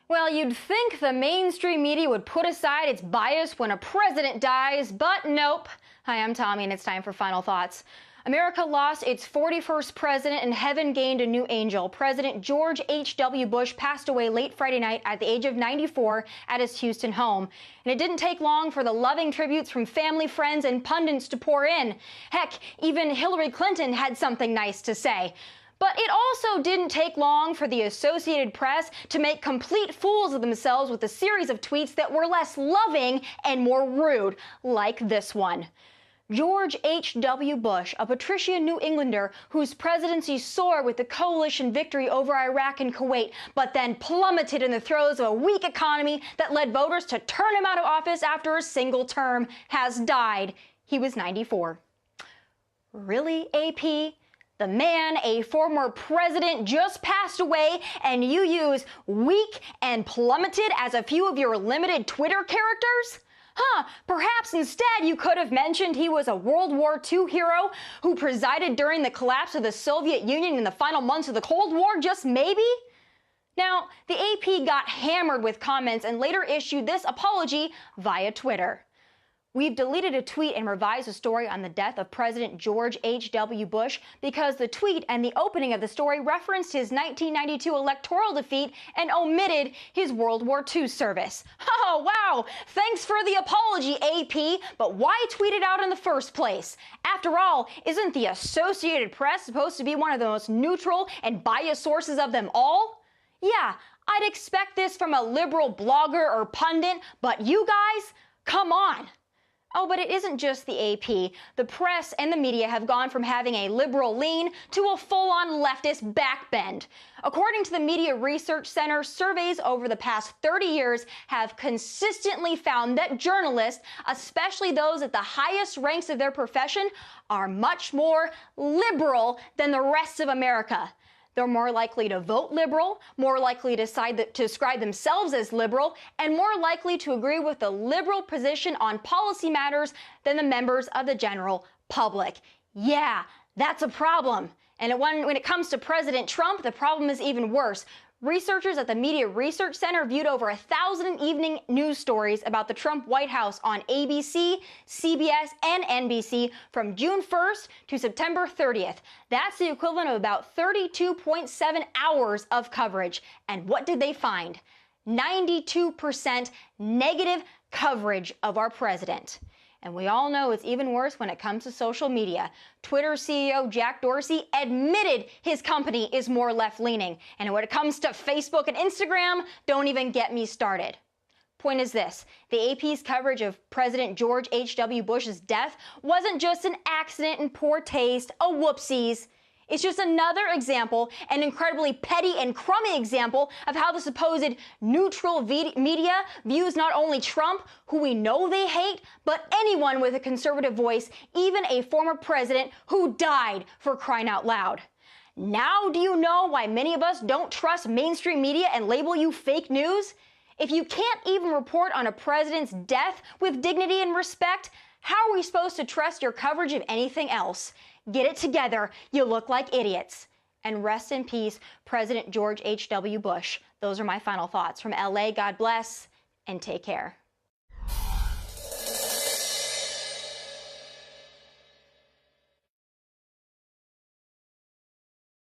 Well, you'd think the mainstream media would put aside its bias when a president dies, but nope. Hi, I'm Tommy, and it's time for Final Thoughts. America lost its 41st president, and heaven gained a new angel. President George H.W. Bush passed away late Friday night at the age of 94 at his Houston home. And it didn't take long for the loving tributes from family, friends, and pundits to pour in. Heck, even Hillary Clinton had something nice to say. But it also didn't take long for the Associated Press to make complete fools of themselves with a series of tweets that were less loving and more rude, like this one. George H.W. Bush, a patrician New Englander whose presidency soared with the coalition victory over Iraq and Kuwait, but then plummeted in the throes of a weak economy that led voters to turn him out of office after a single term, has died. He was 94. Really, AP? The man, a former president, just passed away, and you use weak and plummeted as a few of your limited Twitter characters? Perhaps instead you could have mentioned he was a World War II hero who presided during the collapse of the Soviet Union in the final months of the Cold War, just maybe? Now, the AP got hammered with comments and later issued this apology via Twitter. We've deleted a tweet and revised the story on the death of President George H.W. Bush because the tweet and the opening of the story referenced his 1992 electoral defeat and omitted his World War II service. Oh, wow! Thanks for the apology, AP, but why tweet it out in the first place? After all, isn't the Associated Press supposed to be one of the most neutral and biased sources of them all? Yeah, I'd expect this from a liberal blogger or pundit, but you guys? Come on! Oh, but it isn't just the AP. The press and the media have gone from having a liberal lean to a full-on leftist backbend. According to the Media Research Center, surveys over the past 30 years have consistently found that journalists, especially those at the highest ranks of their profession, are much more liberal than the rest of America. They're more likely to vote liberal, more likely to describe themselves as liberal, and more likely to agree with the liberal position on policy matters than the members of the general public. Yeah, that's a problem. And when it comes to President Trump, the problem is even worse. Researchers at the Media Research Center viewed over 1,000 evening news stories about the Trump White House on ABC, CBS, and NBC from June 1st to September 30th. That's the equivalent of about 32.7 hours of coverage. And what did they find? 92% negative coverage of our president. And we all know it's even worse when it comes to social media. Twitter CEO Jack Dorsey admitted his company is more left-leaning. And when it comes to Facebook and Instagram, don't even get me started. Point is this, the AP's coverage of President George H.W. Bush's death wasn't just an accident in poor taste, a whoopsies. It's just another example, an incredibly petty and crummy example of how the supposed neutral media views not only Trump, who we know they hate, but anyone with a conservative voice, even a former president who died, for crying out loud. Now do you know why many of us don't trust mainstream media and label you fake news? If you can't even report on a president's death with dignity and respect, how are we supposed to trust your coverage of anything else? Get it together, you look like idiots. And rest in peace, President George H.W. Bush. Those are my final thoughts. From LA, God bless, and take care.